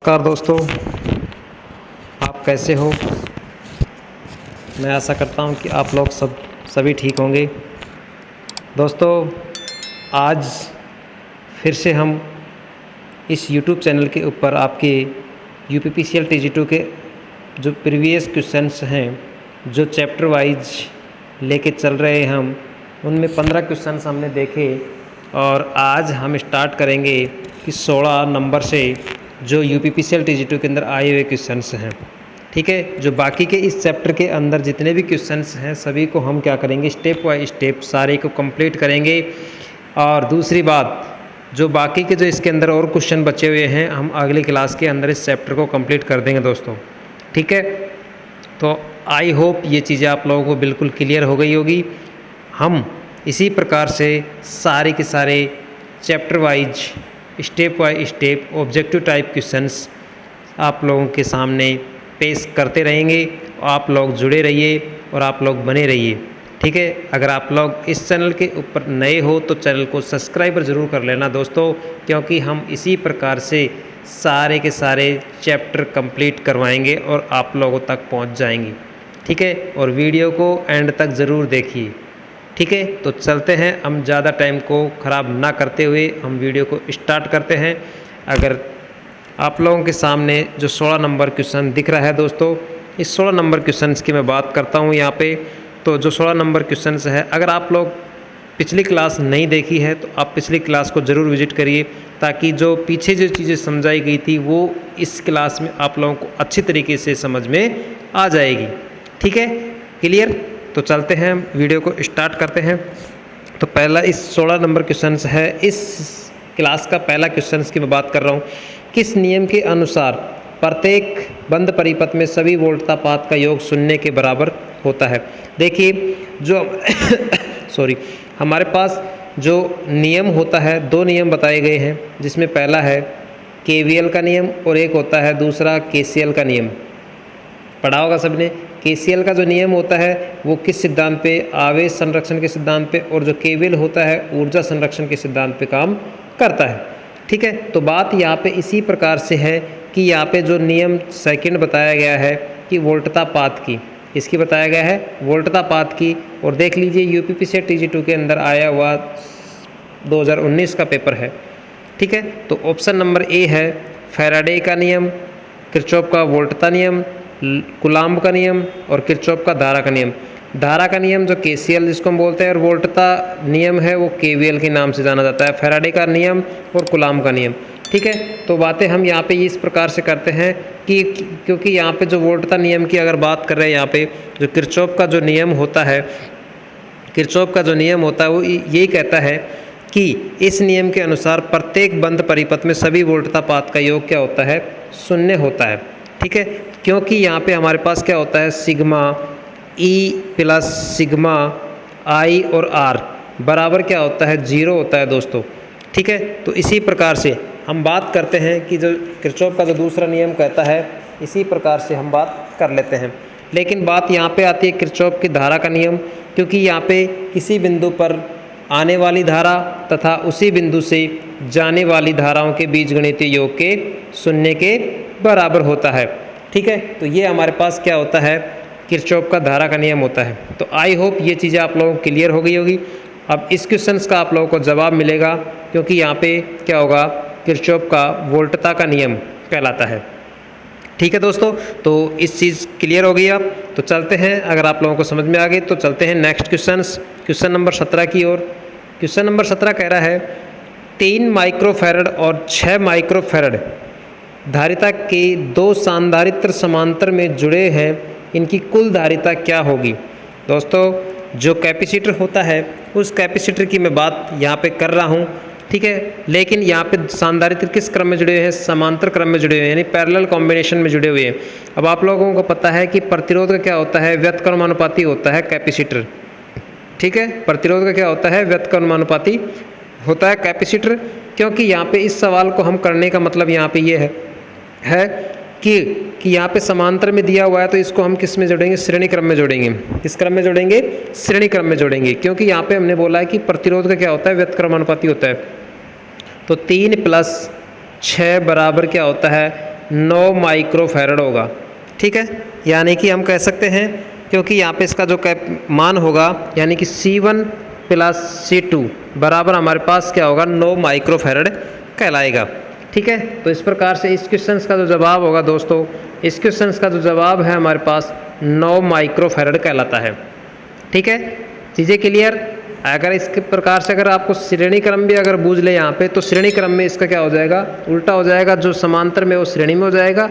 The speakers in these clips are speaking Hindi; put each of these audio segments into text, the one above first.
नमस्कार दोस्तों, आप कैसे हो। मैं आशा करता हूं कि आप लोग सभी ठीक होंगे। दोस्तों, आज फिर से हम इस YouTube चैनल के ऊपर आपके UPPCL TG2 के जो प्रीवियस क्वेश्चंस हैं, जो चैप्टर वाइज लेके चल रहे हैं हम, उनमें 15 क्वेश्चंस हमने देखे और आज हम स्टार्ट करेंगे कि 16 नंबर से जो UPPCL TG2 के अंदर आए हुए क्वेश्चंस हैं। ठीक है, जो बाकी के इस चैप्टर के अंदर जितने भी क्वेश्चंस हैं सभी को हम क्या करेंगे, स्टेप बाय स्टेप सारे को कंप्लीट करेंगे। और दूसरी बात, जो बाकी के जो इसके अंदर और क्वेश्चन बचे हुए हैं हम अगली क्लास के अंदर इस चैप्टर को कंप्लीट कर देंगे दोस्तों। ठीक है, तो आई होप ये चीज़ें आप लोगों को बिल्कुल क्लियर हो गई होगी। हम इसी प्रकार से सारे के सारे chapter wise step by step objective type questions आप लोगों के सामने पेश करते रहेंगे। आप लोग जुड़े रहिए और आप लोग बने रहिए। ठीक है, अगर आप लोग इस चैनल के ऊपर नए हो तो चैनल को सब्सक्राइब ज़रूर कर लेना दोस्तों, क्योंकि हम इसी प्रकार से सारे के सारे चैप्टर कंप्लीट करवाएंगे और आप लोगों तक पहुंच जाएंगी। ठीक है, और वीडियो को एंड तक ज़रूर देखिए। ठीक है, तो चलते हैं, हम ज़्यादा टाइम को ख़राब ना करते हुए हम वीडियो को स्टार्ट करते हैं। अगर आप लोगों के सामने जो 16 नंबर क्वेश्चन दिख रहा है दोस्तों, इस 16 नंबर क्वेश्चन की मैं बात करता हूँ यहाँ पे। तो जो 16 नंबर क्वेश्चन है, अगर आप लोग पिछली क्लास नहीं देखी है तो आप पिछली क्लास को ज़रूर विजिट करिए, ताकि जो पीछे जो चीज़ें समझाई गई थी वो इस क्लास में आप लोगों को अच्छी तरीके से समझ में आ जाएगी। ठीक है, क्लियर। तो चलते हैं, वीडियो को स्टार्ट करते हैं। तो पहला इस 16 नंबर क्वेश्चन है, इस क्लास का पहला क्वेश्चन की मैं बात कर रहा हूँ। किस नियम के अनुसार प्रत्येक बंद परिपथ में सभी वोल्टतापात का योग शून्य के बराबर होता है। देखिए, जो सॉरी हमारे पास जो नियम होता है, दो नियम बताए गए हैं, जिसमें पहला है KVL का नियम और एक होता है दूसरा KCL का नियम। पढ़ा होगा सबने। KCL का जो नियम होता है वो किस सिद्धांत पे, आवेश संरक्षण के सिद्धांत पे, और जो KVL होता है ऊर्जा संरक्षण के सिद्धांत पे काम करता है। ठीक है, तो बात यहाँ पे इसी प्रकार से है कि यहाँ पे जो नियम सेकंड बताया गया है कि वोल्टतापात की, इसकी बताया गया है वोल्टतापात की। और देख लीजिए UPPCL TG2 के अंदर आया हुआ 2019 का पेपर है। ठीक है, तो ऑप्शन नंबर ए है फैराडे का नियम, किरचॉफ का वोल्टता नियम, कूलाम्ब का नियम और किरचॉफ का धारा का नियम। धारा का नियम जो KCL जिसको हम बोलते हैं, और वोल्टता नियम है वो KVL के नाम से जाना जाता है, फैराडे का नियम और कूलाम्ब का नियम। ठीक है, तो बातें हम यहाँ पे इस प्रकार से करते हैं कि क्योंकि यहाँ पे जो वोल्टता नियम की अगर बात कर रहे हैं, यहाँ पे जो किरचॉफ का जो नियम होता है, किरचॉफ का जो नियम होता है वो यही कहता है कि इस नियम के अनुसार प्रत्येक बंद परिपथ में सभी वोल्टतापात का योग क्या होता है, शून्य होता है। ठीक है, क्योंकि यहाँ पे हमारे पास क्या होता है, sigma E plus sigma I और R बराबर क्या होता है, 0 होता है दोस्तों। ठीक है, तो इसी प्रकार से हम बात करते हैं कि जो किरचॉफ का जो दूसरा नियम कहता है, इसी प्रकार से हम बात कर लेते हैं। लेकिन बात यहाँ पे आती है किरचॉफ की धारा का नियम, क्योंकि यहाँ पे किसी बिंदु पर आने वाली धारा तथा उसी बिंदु से जाने वाली धाराओं के बीजगणितीय योग के शून्य के बराबर होता है। ठीक है, तो ये हमारे पास क्या होता है, किरचॉफ का धारा का नियम होता है। तो आई होप ये चीज़ें आप लोगों को क्लियर हो गई होगी। अब इस क्वेश्चंस का आप लोगों को जवाब मिलेगा, क्योंकि यहाँ पे क्या होगा, किरचॉफ का वोल्टता का नियम कहलाता है। ठीक है दोस्तों, तो इस चीज़ क्लियर हो गई। अब तो चलते हैं, अगर आप लोगों को समझ में आ गई तो चलते हैं नेक्स्ट क्वेश्चन नंबर 17 की ओर। क्वेश्चन नंबर 17 कह रहा है 3 माइक्रोफैरड और 6 माइक्रोफैरड धारिता के दो सांधारित्र समांतर में जुड़े हैं, इनकी कुल धारिता क्या होगी। दोस्तों, जो कैपेसिटर होता है उस कैपेसिटर की मैं बात यहाँ पे कर रहा हूँ। ठीक है, लेकिन यहाँ पे सांधारित्र किस क्रम में जुड़े हुए हैं, समांतर क्रम में जुड़े हुए हैं, यानी पैरेलल कॉम्बिनेशन में जुड़े हुए हैं। अब आप लोगों को पता है कि प्रतिरोध का क्या होता है, व्युत्क्रमानुपाती होता है कैपेसिटर। ठीक है, प्रतिरोध का क्या होता है, व्युत्क्रमानुपाती होता है कैपेसिटर। क्योंकि यहाँ पे इस सवाल को हम करने का मतलब यहाँ पे ये है कि यहाँ पे समांतर में दिया हुआ है, तो इसको हम किस में जोड़ेंगे, श्रेणी क्रम में जोड़ेंगे। किस क्रम में जोड़ेंगे, श्रेणी क्रम में जोड़ेंगे, क्योंकि यहाँ पे हमने बोला है कि प्रतिरोध का क्या होता है, व्युत्क्रमानुपाती होता है। तो 3 + 6 बराबर क्या होता है, 9 माइक्रोफैरड होगा। ठीक है, यानी कि हम कह सकते हैं, क्योंकि यहाँ पे इसका जो मान होगा यानी कि C1 + C2 बराबर हमारे पास क्या होगा 9 माइक्रोफैरड कहलाएगा। ठीक है, तो इस प्रकार से इस क्वेश्चन का जो जवाब होगा दोस्तों, इस क्वेश्चन का जो जवाब है हमारे पास 9 माइक्रोफैरड कहलाता है। ठीक है, चीज़ें क्लियर। अगर इसके प्रकार से अगर आपको श्रेणी क्रम भी अगर बूझ ले यहाँ पे, तो श्रेणी क्रम में इसका क्या हो जाएगा, उल्टा हो जाएगा। जो समांतर में वो श्रेणी में हो जाएगा।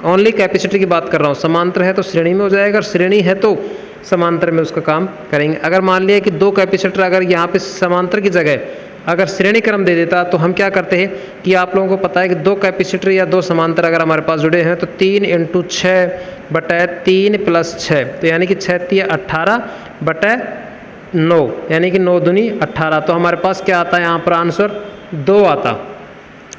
ओनली कैपेसिटी की बात कर रहा हूँ, समांतर है तो श्रेणी में हो जाएगा, और श्रेणी है तो समांतर में उसका काम करेंगे। अगर मान लिया कि 2 कैपेसिटर अगर यहाँ पे समांतर की जगह अगर श्रेणी क्रम दे देता, तो हम क्या करते हैं कि आप लोगों को पता है कि 2 कैपेसिटर या 2 समांतर अगर हमारे पास जुड़े हैं तो 3 × 6/3 + 6, तो यानी कि 6 × 3 = 18/9, यानी कि 9 दूनी 18। तो हमारे पास क्या आता है यहाँ पर आंसर 2 आता।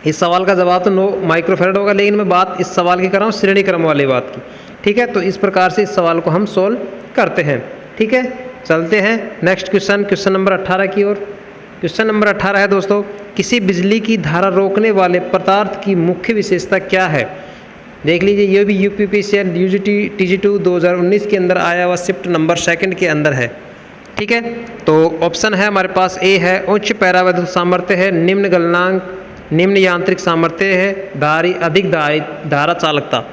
इस सवाल का जवाब तो 9 माइक्रोफैरड होगा, लेकिन मैं बात इस सवाल की कर रहा हूँ श्रेणी क्रम वाली बात की। ठीक है, तो इस प्रकार से इस सवाल को हम सोल्व करते हैं। ठीक है, चलते हैं नेक्स्ट क्वेश्चन नंबर 18 की ओर। क्वेश्चन नंबर 18 है दोस्तों, किसी बिजली की धारा रोकने वाले पदार्थ की मुख्य विशेषता क्या है। देख लीजिए, ये भी UPPCL UGT TG2 2019 के अंदर आया हुआ शिफ्ट नंबर 2 के अंदर है। ठीक है, तो ऑप्शन है हमारे पास ए है उच्च पैरावैद्युत सामर्थ्य है, निम्न गलनांक, निम्न यांत्रिक सामर्थ्य है, अधिक धारा चालकता।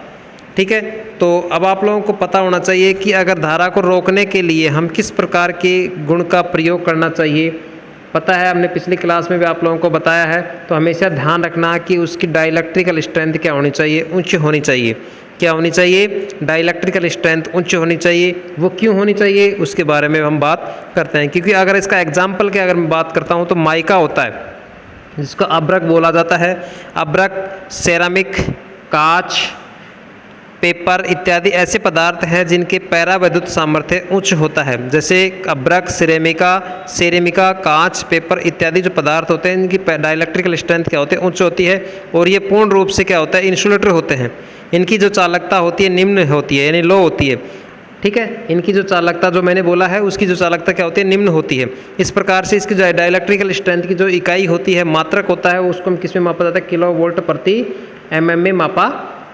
ठीक है, तो अब आप लोगों को पता होना चाहिए कि अगर धारा को रोकने के लिए हम किस प्रकार के गुण का प्रयोग करना चाहिए। पता है, हमने पिछली क्लास में भी आप लोगों को बताया है। तो हमेशा ध्यान रखना कि उसकी डाइलेक्ट्रिकल स्ट्रेंथ क्या होनी चाहिए, उच्च होनी चाहिए। क्या होनी चाहिए, डाइलेक्ट्रिकल स्ट्रेंथ उच्च होनी चाहिए। वो क्यों होनी चाहिए उसके बारे में हम बात करते हैं, क्योंकि अगर इसका एग्जाम्पल की अगर मैं बात करता हूँ तो माइका होता है, जिसको अब्रक बोला जाता है। अब्रक, सेरामिक, कांच, पेपर इत्यादि ऐसे पदार्थ हैं जिनके पैरावैद्युत सामर्थ्य उच्च होता है। जैसे अब्रक, सेरेमिका, कांच, पेपर इत्यादि जो पदार्थ होते हैं, इनकी डाइलेक्ट्रिकल स्ट्रेंथ क्या होती है, उच्च होती है। और ये पूर्ण रूप से क्या होता है, इंसुलेटर होते हैं। इनकी जो चालकता होती है निम्न होती है, यानी लो होती है। ठीक है, इनकी जो चालकता जो मैंने बोला है, उसकी जो चालकता क्या होती है, निम्न होती है। इस प्रकार से इसकी जो डाइलेक्ट्रिकल स्ट्रेंथ की जो इकाई होती है, मात्रक होता है, उसको हम किस में मापा जाता है, kV/mm में मापा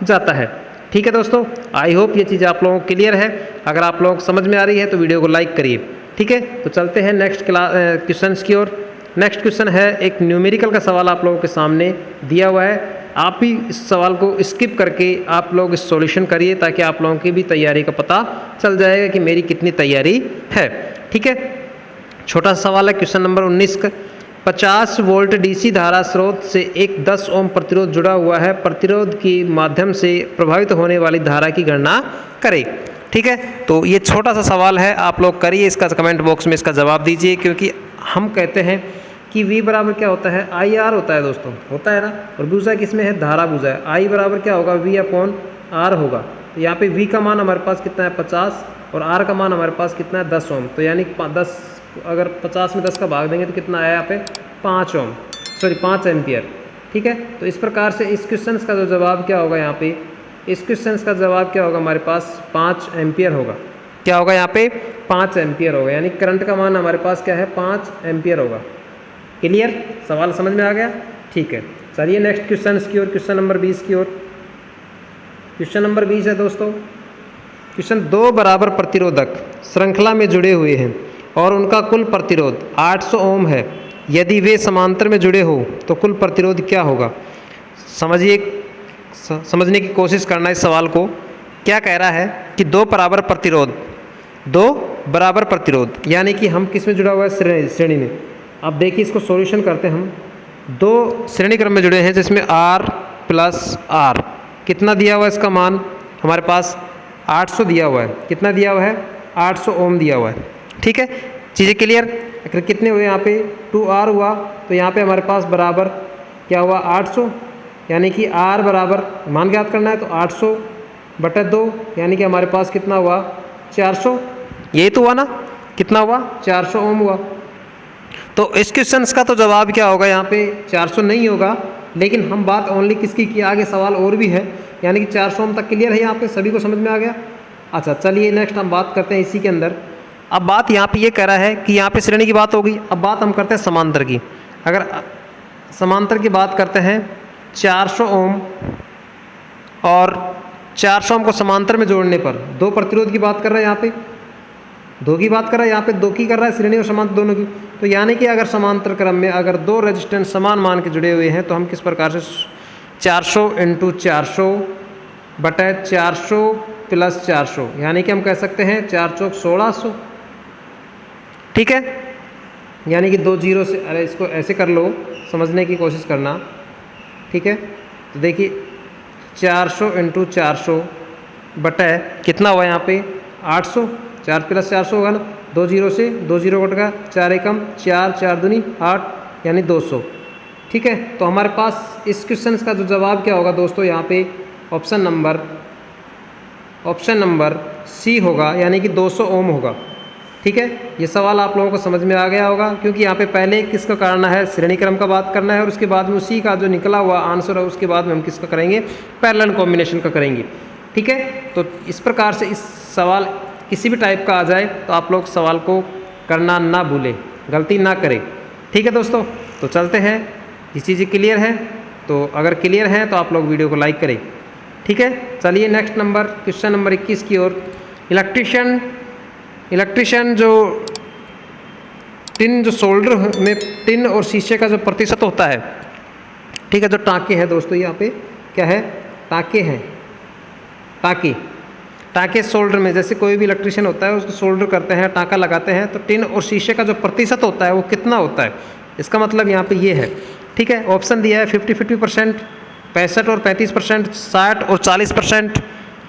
जाता है। ठीक है दोस्तों, आई होप ये चीज़ आप लोगों को क्लियर है। अगर आप लोगों को समझ में आ रही है तो वीडियो को लाइक करिए। ठीक है, तो चलते हैं नेक्स्ट क्वेश्चन की ओर। नेक्स्ट क्वेश्चन है एक न्यूमेरिकल का सवाल आप लोगों के सामने दिया हुआ है। आप भी इस सवाल को स्किप करके आप लोग इस सॉल्यूशन करिए, ताकि आप लोगों की भी तैयारी का पता चल जाएगा कि मेरी कितनी तैयारी है। ठीक है, छोटा सा सवाल है क्वेश्चन नंबर 19 का। 50 वोल्ट DC धारा स्रोत से एक 10 ओम प्रतिरोध जुड़ा हुआ है। प्रतिरोध के माध्यम से प्रभावित होने वाली धारा की गणना करें। ठीक है, तो ये छोटा सा सवाल है, आप लोग करिए, इसका कमेंट बॉक्स में इसका जवाब दीजिए। क्योंकि हम कहते हैं कि V बराबर क्या होता है, IR होता है दोस्तों, होता है ना। और बूझा किस में है, धारा बूझा है। I बराबर क्या होगा, V/R होगा। तो यहाँ पे V का मान हमारे पास कितना है 50, और R का मान हमारे पास कितना है 10 ओम। तो यानी 10, अगर 50 में 10 का भाग देंगे तो कितना आया यहाँ पे 5 एम्पियर। ठीक है, तो इस प्रकार से इस क्वेश्चन का जो जवाब क्या होगा, यहाँ पे इस क्वेश्चन का जवाब क्या होगा, हमारे पास 5 एम्पियर होगा। क्या होगा यहाँ पे 5 एम्पियर होगा, यानी करंट का मान हमारे पास क्या है 5 एम्पियर होगा। क्लियर, सवाल समझ में आ गया। ठीक है, चलिए नेक्स्ट क्वेश्चन की ओर, क्वेश्चन नंबर 20 की ओर। क्वेश्चन नंबर 20 है दोस्तों, क्वेश्चन 2 बराबर प्रतिरोधक श्रृंखला में जुड़े हुए हैं और उनका कुल प्रतिरोध 800 ओम है। यदि वे समांतर में जुड़े हो तो कुल प्रतिरोध क्या होगा। समझिए, समझने की कोशिश करना इस सवाल को। क्या कह रहा है कि 2 बराबर प्रतिरोध, यानी कि हम किस में जुड़ा हुआ है, श्रेणी में। अब देखिए, इसको सॉल्यूशन करते हैं हम। 2 श्रेणी क्रम में जुड़े हैं, जिसमें R + R कितना दिया हुआ है, इसका मान हमारे पास 800 दिया हुआ है। कितना दिया हुआ है, 800 ओम दिया हुआ है। ठीक है, चीज़ें क्लियर। अगर कितने हुए, यहाँ पे 2R हुआ, तो यहाँ पे हमारे पास बराबर क्या हुआ 800, यानी कि R बराबर मान ज्ञात करना है, तो 800/2, यानी कि हमारे पास कितना हुआ 400। यही तो हुआ ना, कितना हुआ 400 ओम हुआ। तो इस क्वेश्चन का तो जवाब क्या होगा, यहाँ पे 400 नहीं होगा, लेकिन हम बात ओनली किसकी की, आगे सवाल और भी है, यानी कि 400 ओम तक क्लियर है। यहाँ पे सभी को समझ में आ गया। अच्छा, चलिए नेक्स्ट हम बात करते हैं इसी के अंदर। अब बात यहाँ पे ये कह रहा है कि यहाँ पे श्रेणी की बात होगी। अब बात हम करते हैं समांतर की। अगर समांतर की बात करते हैं, 400 ओम और 400 हमको समांतर में जोड़ने पर, दो प्रतिरोध की बात कर रहा है यहाँ पे, दो की बात कर रहा है यहाँ पे, दो की कर रहा है, श्रेणी और समांतर दोनों की। तो यानी कि अगर समांतर क्रम में अगर दो रेजिस्टेंस समान मान के जुड़े हुए हैं तो हम किस प्रकार से 400 × 400 बटा 400 + 400, यानी कि हम कह सकते हैं 4 चौक 1600। ठीक है, यानी कि 2 जीरो से, अरे इसको ऐसे कर लो, समझने की कोशिश करना। ठीक है, तो देखिए 400 × 400 बटा कितना हुआ यहाँ पे 800, 4 + 400 होगा ना, 2 जीरो से 2 जीरो कट गया, 4 एकम 4, 4 दूनी 8 यानी 200। ठीक है, तो हमारे पास इस क्वेश्चन का जो जवाब क्या होगा दोस्तों, यहाँ पे ऑप्शन नंबर सी होगा, यानी कि 200 ओम होगा। ठीक है, ये सवाल आप लोगों को समझ में आ गया होगा, क्योंकि यहाँ पे पहले किसका करना है, श्रेणी क्रम का बात करना है, और उसके बाद में उसी का जो निकला हुआ आंसर है उसके बाद में हम किसका करेंगे, पैरेलल कॉम्बिनेशन का करेंगे। ठीक है, तो इस प्रकार से इस सवाल किसी भी टाइप का आ जाए तो आप लोग सवाल को करना ना भूलें, गलती ना करें। ठीक है दोस्तों, तो चलते हैं, ये चीज़ें क्लियर है, तो अगर क्लियर है तो आप लोग वीडियो को लाइक करें। ठीक है, चलिए नेक्स्ट नंबर, क्वेश्चन नंबर 21 की ओर। इलेक्ट्रिशियन जो टिन, जो सोल्डर में टिन और शीशे का जो प्रतिशत होता है, ठीक है, जो टाँके हैं दोस्तों, यहाँ पे क्या है, टाँके हैं, टाँके सोल्डर में, जैसे कोई भी इलेक्ट्रिशियन होता है उसको सोल्डर करते हैं, टाँका लगाते हैं, तो टिन और शीशे का जो प्रतिशत होता है वो कितना होता है, इसका मतलब यहाँ पे ये है। ठीक है, ऑप्शन दिया है 50-50%, 65 और 35%, 60 और 40%,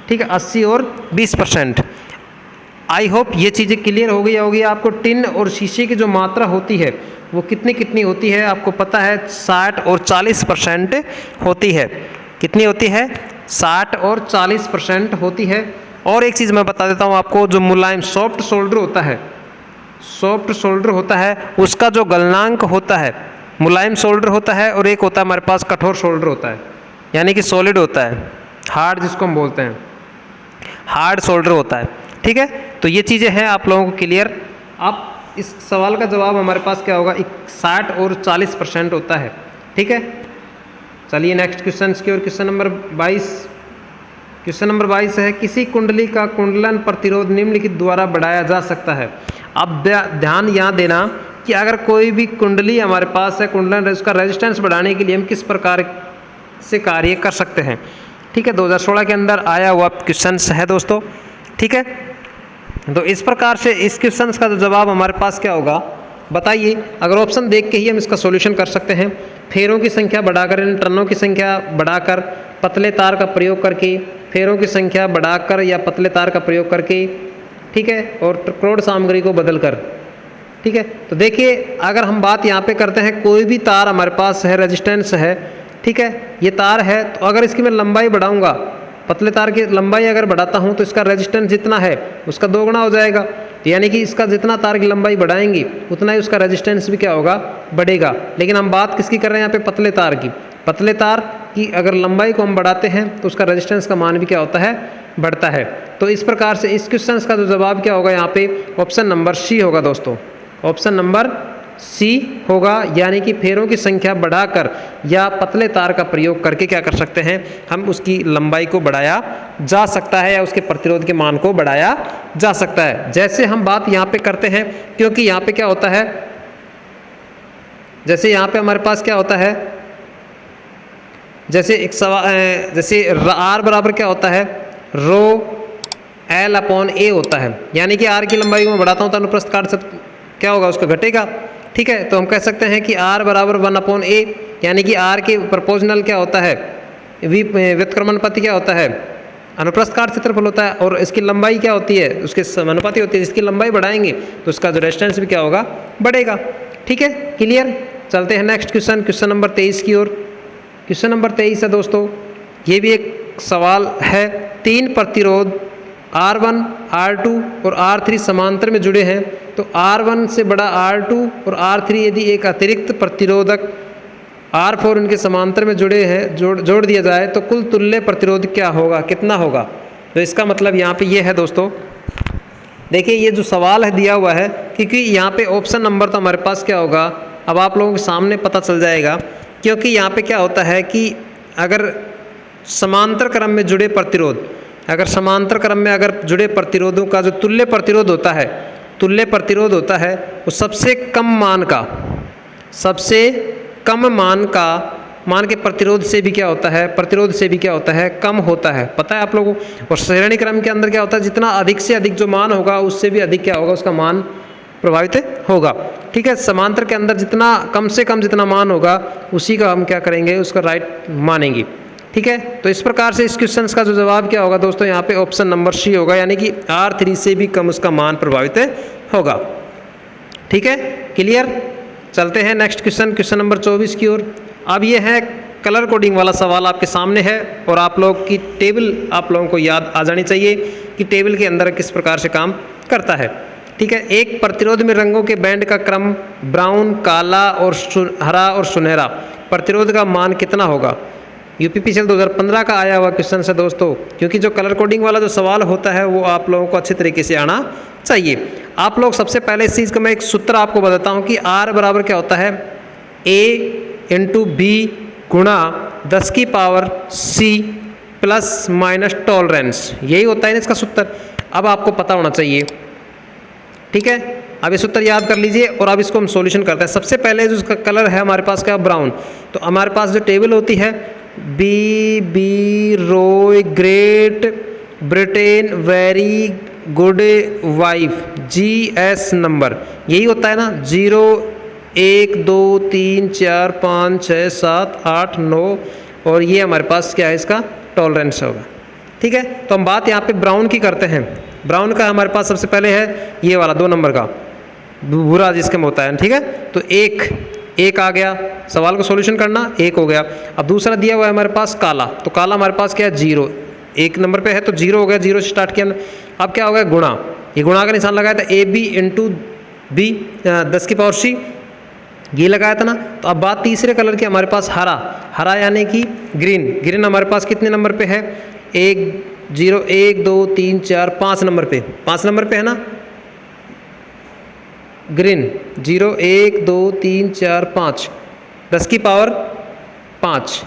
ठीक है, 80 और 20%। आई होप ये चीज़ें क्लियर हो गई होगी आपको। टिन और शीशे की जो मात्रा होती है वो कितनी होती है, आपको पता है 60 और 40% होती है। कितनी होती है, 60 और 40% होती है। और एक चीज़ मैं बता देता हूँ आपको, जो मुलायम सॉफ्ट सोल्डर होता है उसका जो गलनांक होता है, मुलायम सोल्डर होता है, और एक होता है हमारे पास कठोर सोल्डर होता है, यानी कि सॉलिड होता है, हार्ड जिसको हम बोलते हैं, हार्ड सोल्डर होता है। ठीक है, तो ये चीज़ें हैं आप लोगों को क्लियर। अब इस सवाल का जवाब हमारे पास क्या होगा, 60 और 40% होता है। ठीक है, चलिए नेक्स्ट क्वेश्चन की ओर। क्वेश्चन नंबर 22 है, किसी कुंडली का कुंडलन प्रतिरोध निम्नलिखित द्वारा बढ़ाया जा सकता है। अब ध्यान यहाँ देना कि अगर कोई भी कुंडली हमारे पास है, कुंडलन, उसका रेजिस्टेंस बढ़ाने के लिए हम किस प्रकार से कार्य कर सकते हैं। ठीक है, 2016 के अंदर आया हुआ क्वेश्चन है दोस्तों। ठीक है, तो इस प्रकार से इस क्वेश्चन का जो जवाब हमारे पास क्या होगा बताइए। अगर ऑप्शन देख के ही हम इसका सॉल्यूशन कर सकते हैं। फेरों की संख्या बढ़ाकर, टर्नों की संख्या बढ़ाकर, पतले तार का प्रयोग करके, फेरों की संख्या बढ़ाकर या पतले तार का प्रयोग करके, ठीक है, और क्रोड सामग्री को बदलकर। ठीक है, तो देखिए अगर हम बात यहाँ पे करते हैं, कोई भी तार हमारे पास है, रेजिस्टेंस है, ठीक है, ये तार है, तो अगर इसकी मैं लंबाई बढ़ाऊंगा, पतले तार की लंबाई अगर बढ़ाता हूं तो इसका रेजिस्टेंस जितना है उसका 2 गुना हो जाएगा। तो यानी कि इसका जितना तार की लंबाई बढ़ाएंगे उतना ही उसका रेजिस्टेंस भी क्या होगा, बढ़ेगा। लेकिन हम बात किसकी कर रहे हैं यहाँ पे, पतले तार की। पतले तार की अगर लंबाई को हम बढ़ाते हैं तो उसका रेजिस्टेंस का मान भी क्या होता है, बढ़ता है। तो इस प्रकार से इस क्वेश्चन का जो जवाब क्या होगा यहाँ पे, ऑप्शन नंबर सी होगा दोस्तों, ऑप्शन नंबर सी होगा। यानी कि फेरों की संख्या बढ़ाकर या पतले तार का प्रयोग करके क्या कर सकते हैं, हम उसकी लंबाई को बढ़ाया जा सकता है या उसके प्रतिरोध के मान को बढ़ाया जा सकता है। जैसे हम बात यहाँ पे करते हैं, क्योंकि यहाँ पे क्या होता है, जैसे यहाँ पे हमारे पास क्या होता है, जैसे एक सवाल, जैसे आर बराबर क्या होता है, रो L/A होता है। यानी कि आर की लंबाई को मैं बढ़ाता हूँ तो अनुप्रस्थ काट से क्या होगा, उसका घटेगा। ठीक है, तो हम कह सकते हैं कि R बराबर 1/A, यानी कि R के प्रोपोर्शनल क्या होता है, व्युत्क्रमणपति क्या होता है, अनुप्रस्थ काट क्षेत्रफल होता है, और इसकी लंबाई क्या होती है, उसके समानुपाती होती है। इसकी लंबाई बढ़ाएंगे तो उसका जो रेजिस्टेंस भी क्या होगा, बढ़ेगा। ठीक है, क्लियर। चलते हैं नेक्स्ट क्वेश्चन, क्वेश्चन नंबर 23 की ओर। क्वेश्चन नंबर 23 है दोस्तों, ये भी एक सवाल है। 3 प्रतिरोध R1, R2 और R3 समांतर में जुड़े हैं, तो R1 से बड़ा R2 और R3 यदि एक अतिरिक्त प्रतिरोधक R4 इनके समांतर में जुड़े हैं, जोड़ दिया जाए तो कुल तुल्य प्रतिरोध क्या होगा, कितना होगा। तो इसका मतलब यहाँ पे ये है दोस्तों, देखिए ये जो सवाल है दिया हुआ है, क्योंकि यहाँ पे ऑप्शन नंबर तो हमारे पास क्या होगा, अब आप लोगों के सामने पता चल जाएगा। क्योंकि यहाँ पे क्या होता है कि अगर समांतर क्रम में जुड़े प्रतिरोध, अगर समांतर क्रम में अगर जुड़े प्रतिरोधों का जो तुल्य प्रतिरोध होता है वो सबसे कम मान के प्रतिरोध से भी क्या होता है, कम होता है, पता है आप लोगों को। और श्रेणी क्रम के अंदर क्या होता है, जितना अधिक से अधिक जो मान होगा उससे भी अधिक क्या होगा, उसका मान प्रभावित होगा। ठीक है, समांतर के अंदर जितना कम से कम जितना मान होगा उसी का हम क्या करेंगे, उसका राइट मानेंगे। ठीक है, तो इस प्रकार से इस क्वेश्चन का जो जवाब क्या होगा दोस्तों, यहाँ पे ऑप्शन नंबर सी होगा, यानी कि R3 से भी कम उसका मान प्रभावित होगा। ठीक है, क्लियर। चलते हैं नेक्स्ट क्वेश्चन नंबर 24 की ओर। अब ये है कलर कोडिंग वाला सवाल आपके सामने है, और आप लोग की टेबल आप लोगों को याद आ जानी चाहिए कि टेबल के अंदर किस प्रकार से काम करता है। ठीक है, एक प्रतिरोध में रंगों के बैंड का क्रम ब्राउन, काला और हरा और सुनहरा प्रतिरोध का मान कितना होगा। यूपीपीसीएल 2015 का आया हुआ क्वेश्चन है दोस्तों, क्योंकि जो कलर कोडिंग वाला जो सवाल होता है वो आप लोगों को अच्छे तरीके से आना चाहिए। आप लोग सबसे पहले इस चीज़ का मैं एक सूत्र आपको बताता हूँ कि R बराबर क्या होता है, A इंटू बी गुणा 10 की power C plus minus tolerance, यही होता है ना इसका सूत्र। अब आपको पता होना चाहिए। ठीक है, अब ये सूत्र याद कर लीजिए और अब इसको हम सॉल्यूशन करते हैं। सबसे पहले जो उसका कलर है हमारे पास क्या, ब्राउन, तो हमारे पास जो टेबल होती है B Roy Great Britain very good wife GS number, यही होता है ना। 0 1 2 3 4 5 6 7 8 9 और ये हमारे पास क्या है, इसका टॉलरेंस होगा। ठीक है, तो हम बात यहाँ पे ब्राउन की करते हैं। ब्राउन का हमारे पास सबसे पहले है ये वाला 2 नंबर का भूरा जिसके में होता है। ठीक है, तो एक आ गया, सवाल को सॉल्यूशन करना, 1 हो गया। अब दूसरा दिया हुआ है हमारे पास काला, तो काला हमारे पास क्या है, 0, 1 नंबर पे है तो 0 हो गया, 0 से स्टार्ट किया। अब क्या हो गया, गुणा, ये गुणा का निशान लगाया था, AB इंटू बी 10 की पावर C, ये लगाया था ना। तो अब बात तीसरे कलर की, हमारे पास हरा यानी कि ग्रीन हमारे पास कितने नंबर पे है, 1 0 1 2 3 4 5 नंबर पे है ना। ग्रीन 0 1 2 3 4 5 10 की पावर 5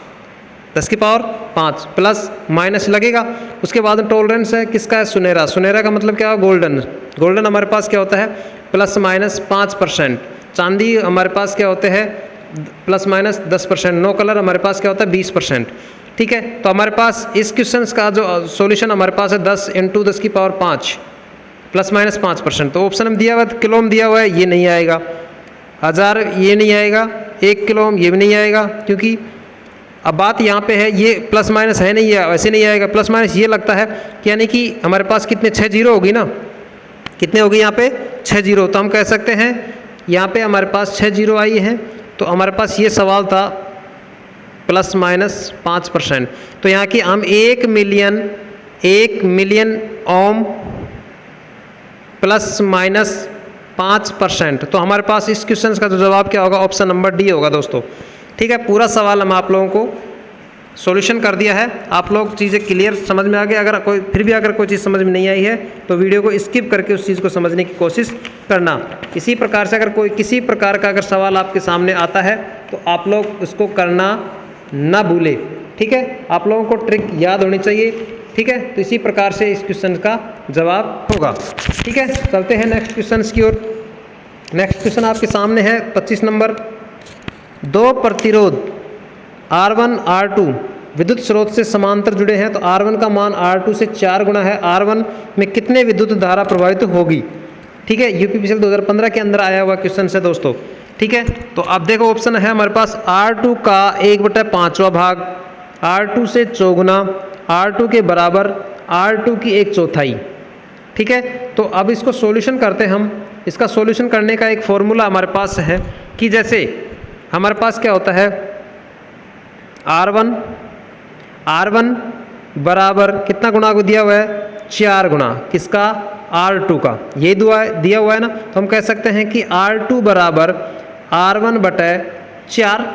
प्लस माइनस लगेगा। उसके बाद टॉलरेंस है किसका है, सुनहरा का मतलब क्या है, गोल्डन हमारे पास क्या होता है प्लस माइनस 5%। चांदी हमारे पास क्या होते हैं प्लस माइनस 10%। नो कलर हमारे पास क्या होता है 20%। ठीक है, तो हमारे पास इस क्वेश्चन का जो सॉल्यूशन हमारे पास है 10 इंटू 10 की पावर 5 प्लस माइनस 5%। तो ऑप्शन में दिया हुआ है, किलो में दिया हुआ है, ये नहीं आएगा। 1000 ये नहीं आएगा, 1 किलो ये भी नहीं आएगा, क्योंकि अब बात यहाँ पे है ये प्लस माइनस है नहीं है, वैसे नहीं आएगा। प्लस माइनस ये लगता है कि यानी कि हमारे पास कितने 6 जीरो होगी ना, कितने होगी यहाँ पे 6 जीरो। तो हम कह सकते हैं यहाँ पे हमारे पास 6 जीरो आई है, तो हमारे पास ये सवाल था प्लस माइनस 5%। तो यहाँ की हम 1 मिलियन ओम प्लस माइनस 5%। तो हमारे पास इस क्वेश्चन का जो जवाब क्या होगा, ऑप्शन नंबर डी होगा दोस्तों। ठीक है, पूरा सवाल हम आप लोगों को सॉल्यूशन कर दिया है। आप लोग चीज़ें क्लियर समझ में आ गई। अगर कोई चीज़ समझ में नहीं आई है तो वीडियो को स्किप करके उस चीज़ को समझने की कोशिश करना। इसी प्रकार से अगर कोई किसी प्रकार का अगर सवाल आपके सामने आता है तो आप लोग उसको करना ना भूले। ठीक है, आप लोगों को ट्रिक याद होनी चाहिए। ठीक है, तो इसी प्रकार से इस क्वेश्चन का जवाब होगा। ठीक है, चलते हैं नेक्स्ट क्वेश्चन की ओर। नेक्स्ट क्वेश्चन आपके सामने है 25 नंबर। 2 प्रतिरोध R1 R2 विद्युत स्रोत से समांतर जुड़े हैं, तो R1 का मान R2 से 4 गुना है। R1 में कितने विद्युत धारा प्रवाहित होगी। ठीक है, यूपीपीसीएल 2015 के अंदर आया हुआ क्वेश्चन है दोस्तों। ठीक है, तो अब देखो ऑप्शन है हमारे पास R2 का 1/5वां भाग, R2 से 4 गुना, R2 के बराबर R2 की 1/4। ठीक है, तो अब इसको सॉल्यूशन करते हैं हम। इसका सॉल्यूशन करने का एक फॉर्मूला हमारे पास है कि जैसे हमारे पास क्या होता है R1 बराबर कितना गुना को दिया हुआ है 4 गुना किसका R2 का, ये दिया हुआ है ना। तो हम कह सकते हैं कि R2 बराबर R1/4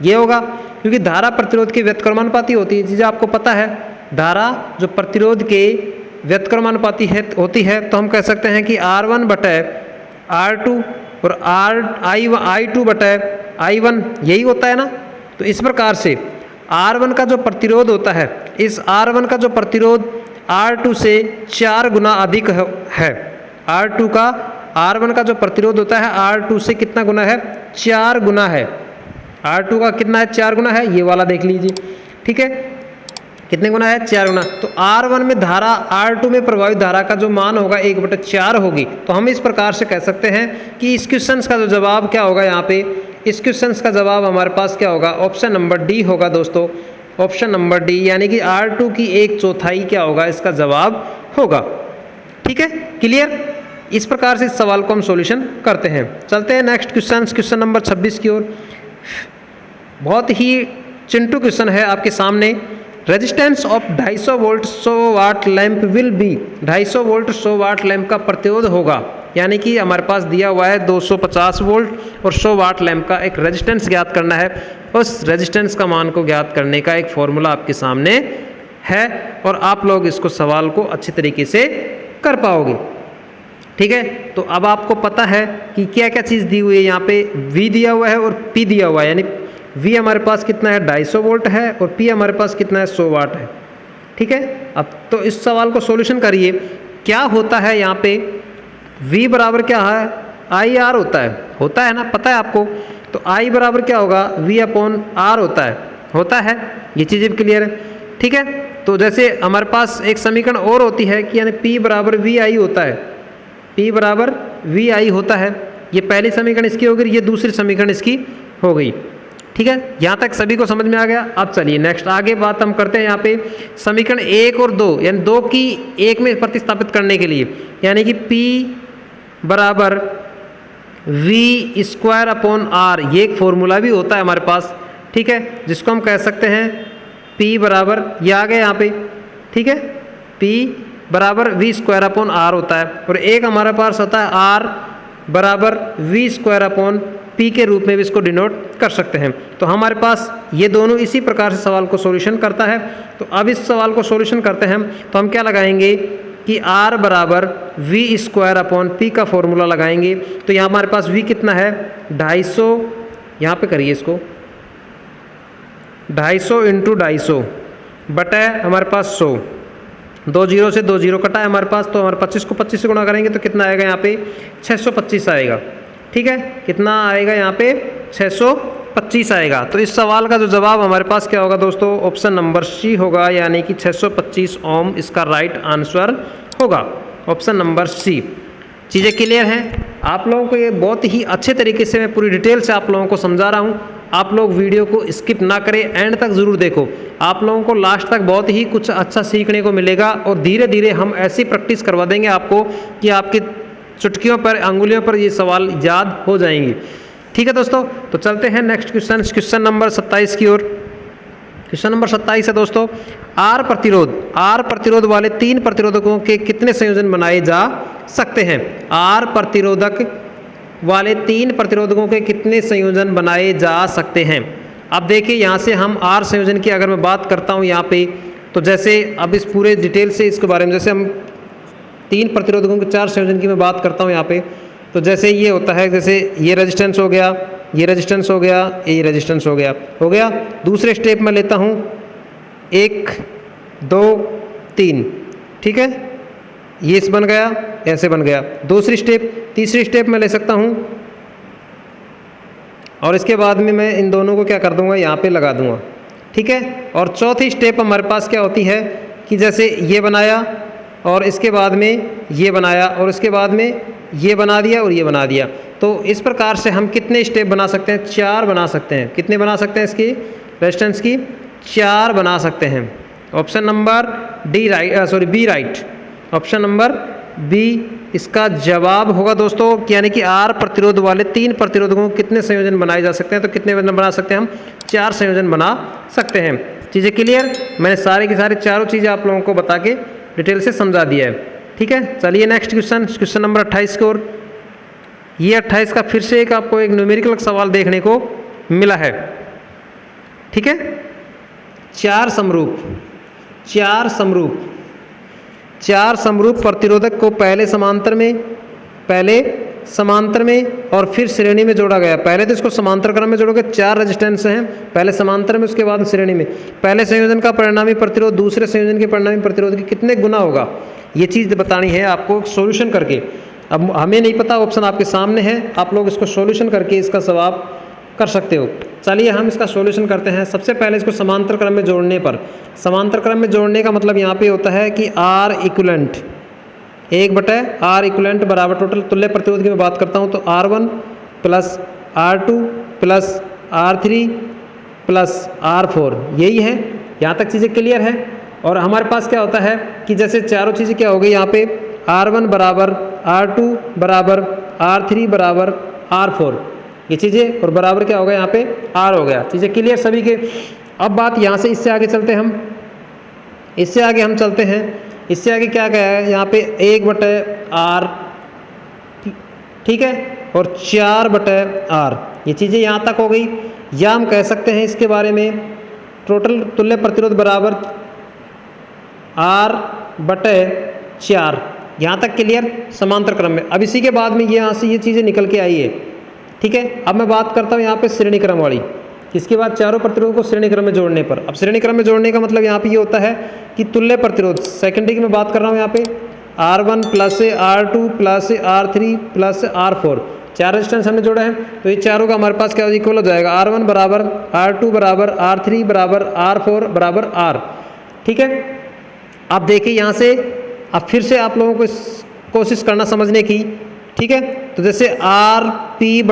ये होगा, क्योंकि धारा प्रतिरोध की व्युत्क्रमानुपाती होती है। चीज़ें आपको पता है, धारा जो प्रतिरोध के व्युत्क्रमानुपाती होती है, तो हम कह सकते हैं कि R1/R2 और I2/I1 यही होता है ना। तो इस प्रकार से R1 का जो प्रतिरोध होता है, इस R1 का जो प्रतिरोध R2 से 4 गुना अधिक है। R2 का R1 का जो प्रतिरोध होता है R2 से कितना गुना है? 4 गुना है। R2 का कितना है? 4 गुना है। ये वाला देख लीजिए, ठीक है, कितने गुना है? 4 गुना। तो R1 में धारा R2 में प्रवाहित धारा का जो मान होगा 1/4 होगी। तो हम इस प्रकार से कह सकते हैं कि इस क्वेश्चन का जो जवाब क्या होगा यहाँ पे, इस क्वेश्चन का जवाब हमारे पास क्या होगा? ऑप्शन नंबर डी होगा दोस्तों, ऑप्शन नंबर डी, यानी कि R2 की 1/4 क्या होगा? इसका जवाब होगा। ठीक है, क्लियर? इस प्रकार से इस सवाल को हम सॉल्यूशन करते हैं। चलते हैं नेक्स्ट क्वेश्चन नंबर 26 की ओर। बहुत ही चिंटू क्वेश्चन है आपके सामने। Resistance of 250 volt 100 watt lamp will be, 250 volt 100 watt lamp का प्रतिरोध होगा, यानी कि हमारे पास दिया हुआ है 250 वोल्ट और 100 वाट लैंप का एक रेजिस्टेंस ज्ञात करना है। उस रेजिस्टेंस का मान को ज्ञात करने का एक फॉर्मूला आपके सामने है और आप लोग इसको सवाल को अच्छी तरीके से कर पाओगे। ठीक है, तो अब आपको पता है कि क्या क्या चीज़ दी हुई है। यहाँ पे V दिया हुआ है और P दिया हुआ है, यानी V हमारे पास कितना है? 250 वोल्ट है और P हमारे पास कितना है? 100 वाट है। ठीक है, अब तो इस सवाल को सॉल्यूशन करिए। क्या होता है यहाँ पे? V बराबर क्या है? IR होता है ना, पता है आपको। तो I बराबर क्या होगा? V/R होता है। ये चीज़ भी क्लियर है। ठीक है, तो जैसे हमारे पास एक समीकरण और होती है कि यानी P बराबर VI होता है, P बराबर VI होता है। ये पहली समीकरण इसकी हो गई, ये दूसरी समीकरण इसकी हो गई। ठीक है, यहाँ तक सभी को समझ में आ गया। अब चलिए नेक्स्ट आगे बात हम करते हैं। यहाँ पे समीकरण 1 और 2, यानी 2 की 1 में प्रतिस्थापित करने के लिए, यानी कि P बराबर V²/R, ये एक फॉर्मूला भी होता है हमारे पास। ठीक है, जिसको हम कह सकते हैं P बराबर, ये आ गया यहाँ पे। ठीक है, P बराबर V²/R होता है और एक हमारे पास होता है R बराबर V²/P के रूप में भी इसको डिनोट कर सकते हैं। तो हमारे पास ये दोनों इसी प्रकार से सवाल को सॉल्यूशन करता है। तो अब इस सवाल को सॉल्यूशन करते हैं तो हम क्या लगाएंगे कि R बराबर V²/P का फॉर्मूला लगाएंगे। तो यहाँ हमारे पास V कितना है? 250, यहाँ पे करिए इसको, 250 × 250 बटा हमारे पास 100, 2 0 से 2 0 कटा है हमारे पास। तो हमारे 25 को 25 से गुणा करेंगे तो कितना आएगा? यहाँ पे 625 आएगा। ठीक है, कितना आएगा? यहाँ पे 625 आएगा। तो इस सवाल का जो जवाब हमारे पास क्या होगा दोस्तों? ऑप्शन नंबर सी होगा, यानी कि 625 ओम इसका राइट आंसर होगा, ऑप्शन नंबर सी। चीज़ें क्लियर हैं आप लोगों को? ये बहुत ही अच्छे तरीके से मैं पूरी डिटेल से आप लोगों को समझा रहा हूँ। आप लोग वीडियो को स्किप ना करें, एंड तक ज़रूर देखो। आप लोगों को लास्ट तक बहुत ही कुछ अच्छा सीखने को मिलेगा और धीरे धीरे हम ऐसी प्रैक्टिस करवा देंगे आपको कि आपकी चुटकियों पर, अंगुलियों पर ये सवाल याद हो जाएंगे। ठीक है दोस्तों, तो चलते हैं नेक्स्ट क्वेश्चन नंबर 27 की ओर। क्वेश्चन नंबर 27 है दोस्तों, आर प्रतिरोध वाले 3 प्रतिरोधकों के कितने संयोजन बनाए जा सकते हैं? आर प्रतिरोधक वाले 3 प्रतिरोधकों के कितने संयोजन बनाए जा सकते हैं? अब देखिए, यहाँ से हम आर संयोजन की अगर मैं बात करता हूँ यहाँ पे, तो जैसे अब इस पूरे डिटेल से इसके बारे में, जैसे हम 3 प्रतिरोधकों के 4 संयोजन की मैं बात करता हूँ यहाँ पे, तो जैसे ये होता है, जैसे ये रेजिस्टेंस हो गया, ये रेजिस्टेंस हो गया, ये रेजिस्टेंस हो गया। दूसरे स्टेप में लेता हूँ 1 2 3, ठीक है, ये बन गया, ऐसे बन गया। तीसरी स्टेप में ले सकता हूँ और इसके बाद में मैं इन दोनों को क्या कर दूंगा? यहाँ पे लगा दूंगा। ठीक है, और चौथी स्टेप हमारे पास क्या होती है कि जैसे ये बनाया और इसके बाद में ये बनाया और इसके बाद में ये बना दिया और ये बना दिया। तो इस प्रकार से हम कितने स्टेप बना सकते हैं? 4 बना सकते हैं। कितने बना सकते हैं? इसकी रेजिस्टेंस की 4 बना सकते हैं। Option number B right, option number B इसका जवाब होगा दोस्तों। यानी कि आर प्रतिरोध वाले 3 प्रतिरोधकों को कितने संयोजन बनाए जा सकते हैं? तो कितने बना सकते हैं हम? 4 संयोजन बना सकते हैं। चीज़ें क्लियर? मैंने सारे की सारी चारों चीज़ें आप लोगों को बता के डिटेल से समझा दिया है। ठीक है, चलिए नेक्स्ट क्वेश्चन नंबर 28 की ओर। ये 28 का फिर से आपको एक न्यूमेरिकल सवाल देखने को मिला है। ठीक है, 4 समरूप प्रतिरोधक को पहले समांतर में और फिर श्रेणी में जोड़ा गया। पहले तो इसको समांतर क्रम में जोड़ोगे, 4 रेजिस्टेंस हैं, पहले समांतर में उसके बाद श्रेणी में। पहले संयोजन का परिणामी प्रतिरोध दूसरे संयोजन के परिणामी प्रतिरोध के कितने गुना होगा, ये चीज़ बतानी है आपको सॉल्यूशन करके। अब हमें नहीं पता, ऑप्शन आपके सामने है, आप लोग इसको सॉल्यूशन करके इसका जवाब कर सकते हो। चलिए हम इसका सॉल्यूशन करते हैं। सबसे पहले इसको समांतर क्रम में जोड़ने पर, समांतर क्रम में जोड़ने का मतलब यहाँ पे होता है कि R इक्विवेलेंट 1/R इक्विवेलेंट बराबर टोटल तुल्य प्रतिरोध की मैं बात करता हूँ तो R1 plus R2 plus R3 plus R4, यही है। यहाँ तक चीज़ें क्लियर है। और हमारे पास क्या होता है कि जैसे चारों चीज़ें क्या हो गई यहाँ पे, R1 बराबर R2 बराबर R3 बराबर R4, ये चीज़ें, और बराबर क्या होगा यहाँ पे R हो गया। चीज़ें क्लियर सभी के। अब बात यहाँ से इससे आगे चलते हैं हम, इससे आगे हम चलते हैं। इससे आगे क्या क्या है यहाँ पे 1/R, ठीक है, और 4/R, ये चीज़ें यहाँ तक हो गई। या हम कह सकते हैं इसके बारे में टोटल तुल्य प्रतिरोध बराबर R/4, यहाँ तक क्लियर समांतर क्रम में। अब इसी के बाद में यहाँ से ये चीज़ें निकल के आई है, ठीक है। अब मैं बात करता हूँ यहाँ पे श्रेणी क्रम वाली, इसके बाद चारों प्रतिरोध को श्रेणी क्रम में जोड़ने पर। अब श्रेणी क्रम में जोड़ने का मतलब यहाँ पे ये होता है कि तुल्य प्रतिरोध सेकेंडरी की मैं बात कर रहा हूँ यहाँ पे R1 plus R2 plus R3 plus R4, 4 resistance हमने जोड़ा है, तो ये चारों का हमारे पास क्या इक्वल हो जाएगा, R1 बराबर R2 बराबर R3 बराबर R4 बराबर R, ठीक है। अब देखिए यहाँ से, अब फिर से आप लोगों को कोशिश करना समझने की, ठीक है। तो जैसे RP/RS,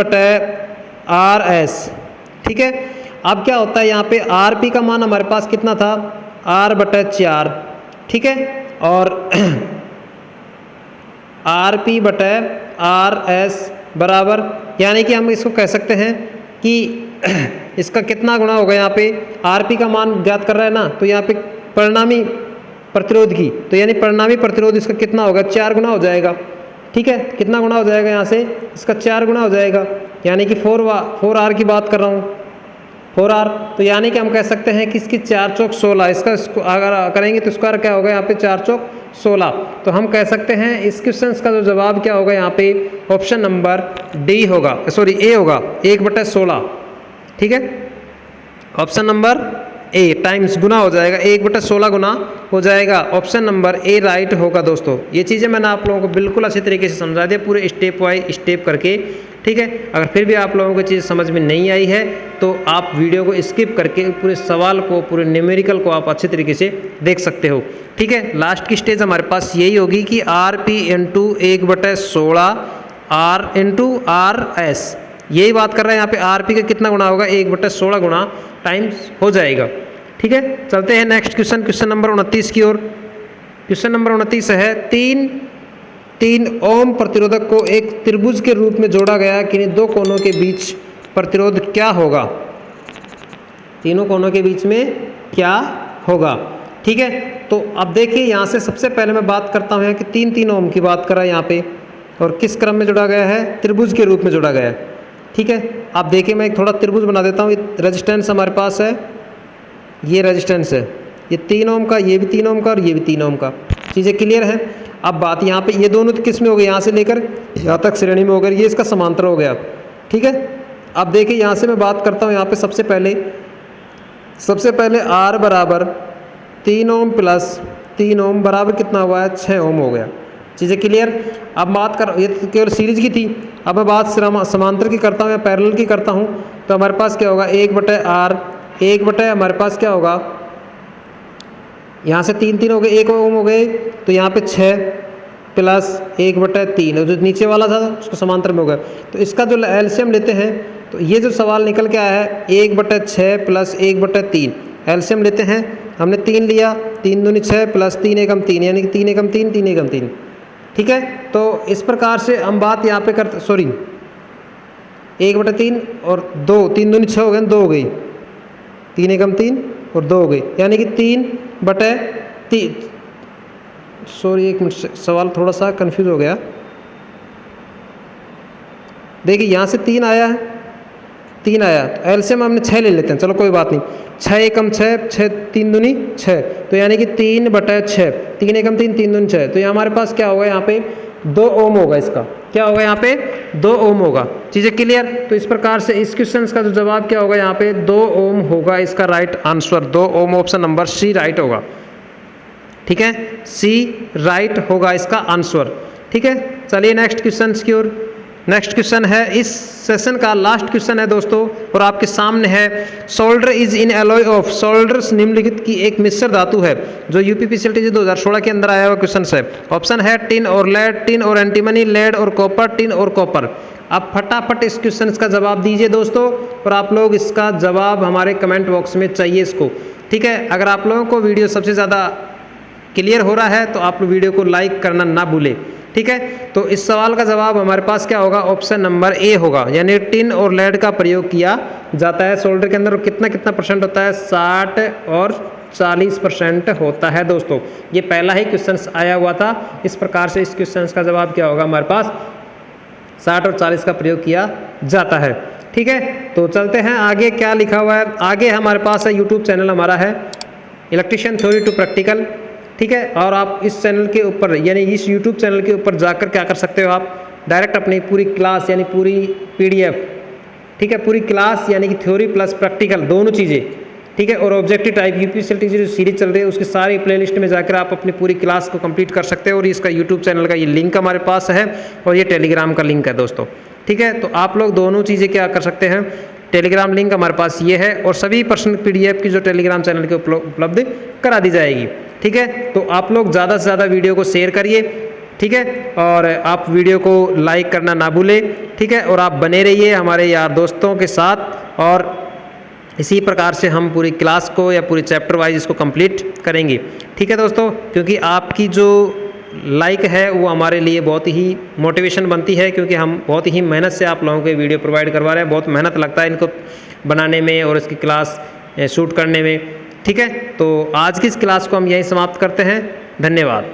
ठीक है। अब क्या होता है यहाँ पे RP का मान हमारे पास कितना था, R/4, ठीक है, और RP/RS बराबर, यानी कि हम इसको कह सकते हैं कि इसका कितना गुना होगा, यहाँ पे RP का मान ज्ञात कर रहा है ना, तो यहाँ पे परिणामी प्रतिरोध की, तो यानी परिणामी प्रतिरोध इसका कितना होगा, 4 गुना हो जाएगा, ठीक है। कितना गुना हो जाएगा यहाँ से, इसका 4 गुना हो जाएगा, यानी कि 4R की बात कर रहा हूँ, 4R। तो यानी कि हम कह सकते हैं कि इसकी 4 चौक 16, इसका अगर करेंगे तो स्क्वायर क्या होगा यहाँ पे 4 चौक 16। तो हम कह सकते हैं इस क्वेश्चन का जो जवाब क्या होगा यहाँ पे, ऑप्शन नंबर डी होगा, सॉरी ए होगा, 1/16, ठीक है। ऑप्शन नंबर ए टाइम्स गुना हो जाएगा, 1/16 गुना हो जाएगा, ऑप्शन नंबर ए राइट होगा दोस्तों। ये चीज़ें मैंने आप लोगों को बिल्कुल अच्छी तरीके से समझा दिया, पूरे स्टेप वाइज स्टेप करके, ठीक है। अगर फिर भी आप लोगों को चीज़ समझ में नहीं आई है तो आप वीडियो को स्किप करके पूरे सवाल को, पूरे न्यूमेरिकल को आप अच्छे तरीके से देख सकते हो, ठीक है। लास्ट की स्टेज हमारे पास यही होगी कि RP into 1/16 R into RS, यही बात कर रहे हैं यहाँ पे, RP का कितना गुना होगा, 1/16 गुना टाइम्स हो जाएगा, ठीक है। चलते हैं नेक्स्ट क्वेश्चन, क्वेश्चन नंबर 29 की ओर। क्वेश्चन नंबर 29 है 3 ओम प्रतिरोधक को एक त्रिभुज के रूप में जोड़ा गया है, किन्हीं दो कोनों के बीच प्रतिरोध क्या होगा, तीनों कोनों के बीच में क्या होगा, ठीक है। तो अब देखिए यहाँ से सबसे पहले मैं बात करता हूँ कि 3 ओम की बात करा यहाँ पे, और किस क्रम में जोड़ा गया है, त्रिभुज के रूप में जोड़ा गया है, ठीक है। अब देखिए मैं एक थोड़ा त्रिभुज बना देता हूँ। ये रेजिस्टेंस हमारे पास है, ये रेजिस्टेंस है, ये 3 ओम का, ये भी 3 ओम का, और ये भी 3 ओम का, चीज़ें क्लियर है। अब बात यहाँ पे ये दोनों किस में हो गई, यहाँ से लेकर यहाँ तक श्रेणी में हो गई, ये इसका समांतर हो गया, ठीक है। अब देखिए यहाँ से मैं बात करता हूँ, यहाँ पे सबसे पहले R बराबर 3 ओम प्लस 3 ओम बराबर कितना हुआ है, 6 ओम हो गया, चीज़ें क्लियर। अब बात कर, ये तो केवल सीरीज की थी, अब मैं बात समांतर की करता हूँ या पैरेलल की करता हूँ, तो हमारे पास क्या होगा, 1/R, 1/ हमारे पास क्या होगा, यहाँ से 3 हो गए, 1 ओम हो गए, तो यहाँ पे 6 प्लस 1/3, जो नीचे वाला था उसको समांतर में हो गया। तो इसका जो एलसीएम लेते हैं, तो ये जो सवाल निकल के आया है 1/6 प्लस 1/3, एलसीएम लेते हैं, हमने 3 लिया, 3 दूनी 6 प्लस 3 एकम 3, यानी कि 3 एकम 3, 3 एकम 3, ठीक है। तो इस प्रकार से हम बात यहाँ पे करते, सॉरी 1/3 और 2, 3 दूनी 6 हो गए, 2 हो गई, 3 एकम 3 और 2 हो गई, यानी कि 3/3। सॉरी एक मिनट, सवाल थोड़ा सा कंफ्यूज हो गया। देखिए यहाँ से 3 आया है, 3 आया, तो एलसीएम हमने 6 ले लेते हैं, चलो कोई बात नहीं, 6 एकम 6, 6 3 दूनी 6, तो यानी कि 3/6, 3 एकम 3, 3 दूनी 6, तो ये हमारे पास क्या होगा, यहाँ पे 2 ओम होगा, इसका क्या होगा यहाँ पे 2 ओम होगा। चीज़ें क्लियर? तो इस प्रकार से इस क्वेश्चन का जो जवाब क्या होगा यहाँ पे 2 ओम होगा इसका right answer. 2 ohm option number C right होगा। ठीक है, सी राइट होगा इसका आंसर। ठीक है, चलिए नेक्स्ट क्वेश्चन की ओर। नेक्स्ट क्वेश्चन है इस सेशन का लास्ट क्वेश्चन है दोस्तों, और आपके सामने है solder is in alloy of. Solders निम्नलिखित की एक मिश्र धातु है, जो यूपीपीसीएलटी 2016 के अंदर आया हुआ क्वेश्चन है। ऑप्शन है टिन और लेड, टिन और एंटीमनी, लेड और कॉपर, टिन और कॉपर। आप फटाफट इस क्वेश्चन का जवाब दीजिए दोस्तों, और आप लोग इसका जवाब हमारे कमेंट बॉक्स में चाहिए इसको। ठीक है, अगर आप लोगों को वीडियो सबसे ज़्यादा क्लियर हो रहा है तो आप लोग वीडियो को लाइक करना ना भूलें। ठीक है, तो इस सवाल का जवाब हमारे पास क्या होगा? ऑप्शन नंबर ए होगा, यानी टिन और लेड का प्रयोग किया जाता है सोल्डर के अंदर। कितना कितना परसेंट होता है? 60 और 40% होता है दोस्तों। ये पहला ही क्वेश्चन आया हुआ था। इस प्रकार से इस क्वेश्चन का जवाब क्या होगा? हमारे पास 60 और 40 का प्रयोग किया जाता है। ठीक है, तो चलते हैं आगे क्या लिखा हुआ है। आगे हमारे पास है यूट्यूब चैनल हमारा है इलेक्ट्रीशियन थ्योरी टू प्रैक्टिकल। ठीक है, और आप इस चैनल के ऊपर यानी इस यूट्यूब चैनल के ऊपर जाकर क्या कर सकते हो? आप डायरेक्ट अपनी पूरी क्लास यानी पूरी पीडीएफ, ठीक है, पूरी क्लास यानी कि थ्योरी प्लस प्रैक्टिकल दोनों चीज़ें, ठीक है, और ऑब्जेक्टिव टाइप यूपीपीसीएलटी जो सीरीज चल रही है उसकी सारी प्लेलिस्ट में जाकर आप अपनी पूरी क्लास को कंप्लीट कर सकते हो। और इसका यूट्यूब चैनल का ये लिंक हमारे पास है, और ये टेलीग्राम का लिंक है दोस्तों। ठीक है, तो आप लोग दोनों चीज़ें क्या कर सकते हैं? टेलीग्राम लिंक हमारे पास ये है, और सभी पर्सनल पीडीएफ की जो टेलीग्राम चैनल के उपलब्ध करा दी जाएगी। ठीक है, तो आप लोग ज़्यादा से ज़्यादा वीडियो को शेयर करिए। ठीक है, और आप वीडियो को लाइक करना ना भूलें। ठीक है, और आप बने रहिए हमारे यार दोस्तों के साथ, और इसी प्रकार से हम पूरी क्लास को या पूरी चैप्टर वाइज इसको कंप्लीट करेंगे। ठीक है दोस्तों, क्योंकि आपकी जो लाइक है वो हमारे लिए बहुत ही मोटिवेशन बनती है, क्योंकि हम बहुत ही मेहनत से आप लोगों को वीडियो प्रोवाइड करवा रहे हैं। बहुत मेहनत लगता है इनको बनाने में और इसकी क्लास शूट करने में। ठीक है, तो आज की इस क्लास को हम यहीं समाप्त करते हैं। धन्यवाद।